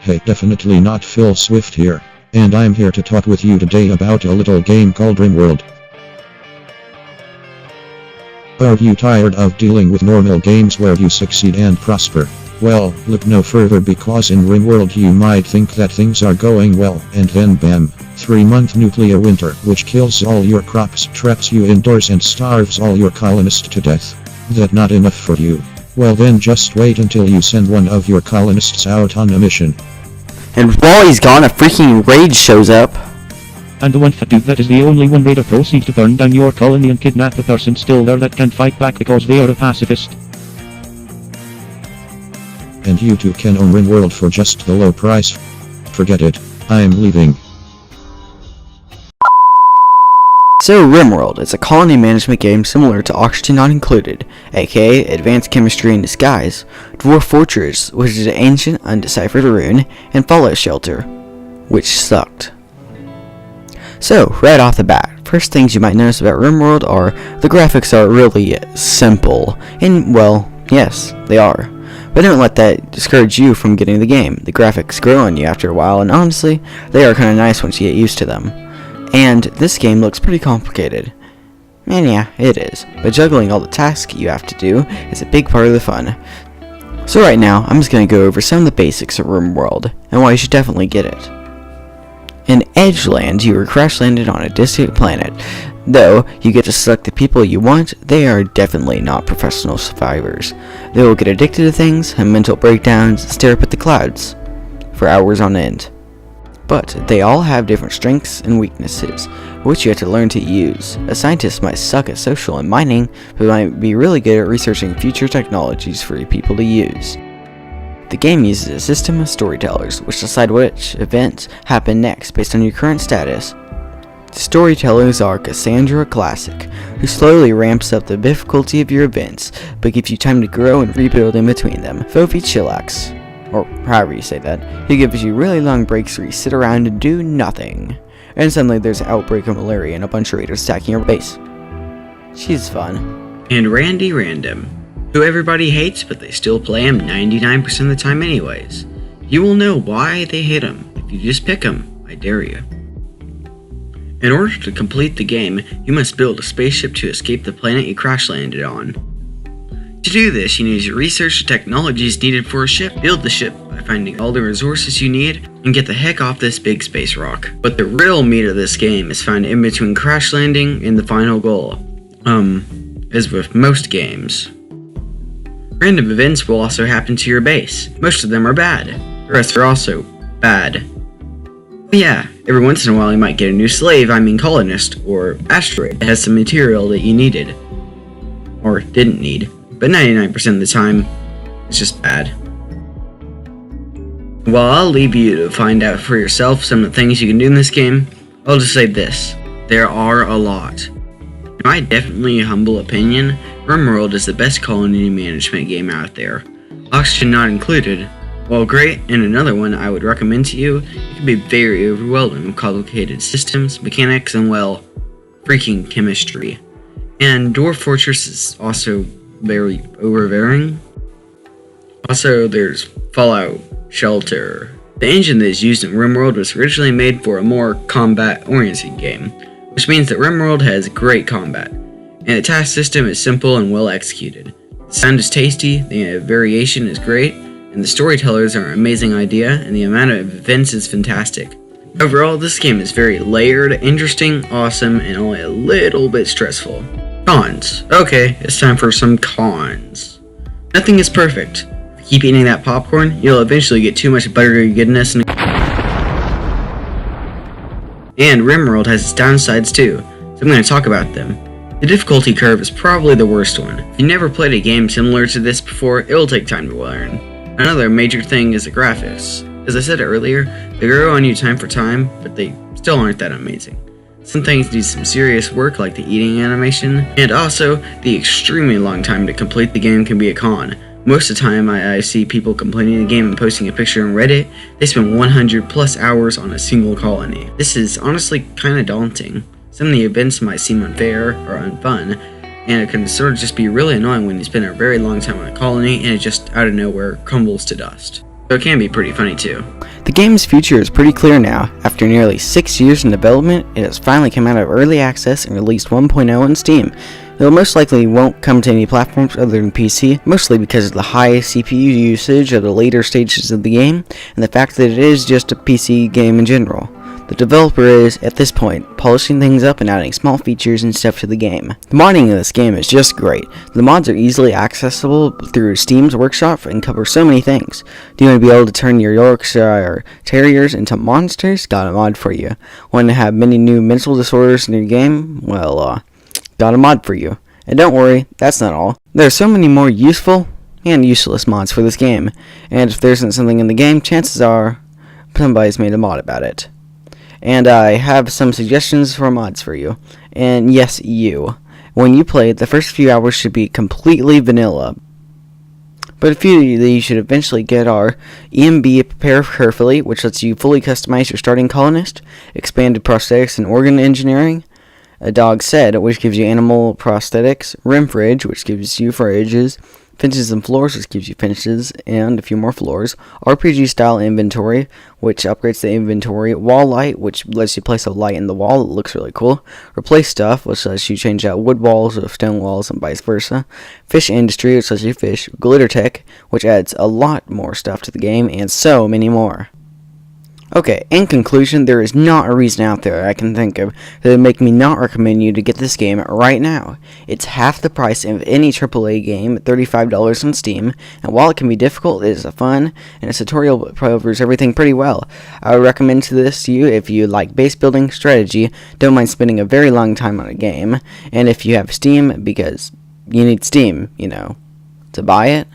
Hey, definitely not Phil Swift here, and I'm here to talk with you today about a little game called Rimworld. Are you tired of dealing with normal games where you succeed and prosper? Well, look no further, because in Rimworld you might think that things are going well, and then bam, 3-month nuclear winter, which kills all your crops, traps you indoors and starves all your colonists to death. That not enough for you? Well then just wait until you send one of your colonists out on a mission. And while he's gone, a freaking rage shows up. And the one that is the only one way to proceed to burn down your colony and kidnap the person still there that can fight back because they are a pacifist. And you too can own Rimworld for just the low price. Forget it, I'm leaving. So Rimworld is a colony management game similar to Oxygen Not Included, aka Advanced Chemistry in Disguise, Dwarf Fortress, which is an ancient undeciphered rune, and Fallout Shelter, which sucked. So, right off the bat, first things you might notice about Rimworld are the graphics are really simple, and well, yes, they are. But don't let that discourage you from getting the game. The graphics grow on you after a while, and honestly, they are kinda nice once you get used to them. And this game looks pretty complicated. And yeah, it is. But juggling all the tasks you have to do is a big part of the fun. So right now, I'm just going to go over some of the basics of Rimworld, and why you should definitely get it. In Edgeland, you are crash landed on a distant planet. Though you get to select the people you want, they are definitely not professional survivors. They will get addicted to things, have mental breakdowns, and stare up at the clouds for hours on end. But they all have different strengths and weaknesses, which you have to learn to use. A scientist might suck at social and mining, but might be really good at researching future technologies for people to use. The game uses a system of storytellers, which decide which events happen next based on your current status. The storytellers are Cassandra Classic, who slowly ramps up the difficulty of your events, but gives you time to grow and rebuild in between them. Fofi Chillax, or however you say that, he gives you really long breaks where you sit around and do nothing. And suddenly there's an outbreak of malaria and a bunch of raiders attacking your base. She's fun. And Randy Random, who everybody hates, but they still play him 99% of the time anyways. You will know why they hate him if you just pick him. I dare you. In order to complete the game, you must build a spaceship to escape the planet you crash landed on. To do this, you need to research the technologies needed for a ship, build the ship by finding all the resources you need, and get the heck off this big space rock. But the real meat of this game is found in between crash landing and the final goal. As with most games. Random events will also happen to your base. Most of them are bad. The rest are also bad. But yeah, every once in a while you might get a new slave, colonist, or asteroid that has some material that you needed. Or didn't need. But 99% of the time, it's just bad. While I'll leave you to find out for yourself some of the things you can do in this game, I'll just say this. There are a lot. In my definitely humble opinion, Rimworld is the best colony management game out there. Oxygen Not Included, while great and another one I would recommend to you, it can be very overwhelming with complicated systems, mechanics, and well, freaking chemistry. And Dwarf Fortress is also very overbearing. Also, there's Fallout Shelter. The engine that is used in Rimworld was originally made for a more combat-oriented game, which means that Rimworld has great combat, and the task system is simple and well executed. The sound is tasty, the variation is great, and the storytellers are an amazing idea, and the amount of events is fantastic. Overall, this game is very layered, interesting, awesome, and only a little bit stressful. Cons. Okay, it's time for some cons. Nothing is perfect. If you keep eating that popcorn, you'll eventually get too much buttery goodness and Rimworld has its downsides too, so I'm going to talk about them. The difficulty curve is probably the worst one. If you never played a game similar to this before, it'll take time to learn. Another major thing is the graphics. As I said earlier, they grow on you time for time, but they still aren't that amazing. Some things need some serious work like the eating animation, and also, the extremely long time to complete the game can be a con. Most of the time I see people completing the game and posting a picture on Reddit, they spend 100 plus hours on a single colony. This is honestly kinda daunting. Some of the events might seem unfair or unfun, and it can sort of just be really annoying when you spend a very long time on a colony and it just out of nowhere crumbles to dust. so it can be pretty funny too. The game's future is pretty clear now. After nearly 6 years in development, it has finally come out of early access and released 1.0 on Steam. It most likely won't come to any platforms other than PC, mostly because of the high CPU usage of the later stages of the game, and the fact that it is just a PC game in general. The developer is, at this point, polishing things up and adding small features and stuff to the game. The modding of this game is just great. The mods are easily accessible through Steam's workshop and cover so many things. Do you want to be able to turn your Yorkshire Terriers into monsters? Got a mod for you. Want to have many new mental disorders in your game? Well, got a mod for you. And don't worry, that's not all. There are so many more useful and useless mods for this game, and if there isn't something in the game, chances are somebody's made a mod about it. And I have some suggestions for mods for you. And yes, you. When you play, the first few hours should be completely vanilla. But a few that you should eventually get are EMB Prepare Carefully, which lets you fully customize your starting colonist, expanded prosthetics and organ engineering, a dog said, which gives you animal prosthetics, rim fridge, which gives you fridges, Finches and Floors, which gives you finches and a few more floors, RPG style inventory, which upgrades the inventory, wall light, which lets you place a light in the wall, it looks really cool, replace stuff, which lets you change out wood walls with stone walls and vice versa, fish industry, which lets you fish, glitter tech, which adds a lot more stuff to the game, and so many more. Okay, in conclusion, there is not a reason out there I can think of that would make me not recommend you to get this game right now. It's half the price of any AAA game, $35 on Steam, and while it can be difficult, it is fun, and its tutorial covers everything pretty well. I would recommend this to you if you like base building strategy, don't mind spending a very long time on a game, and if you have Steam, because you need Steam, to buy it.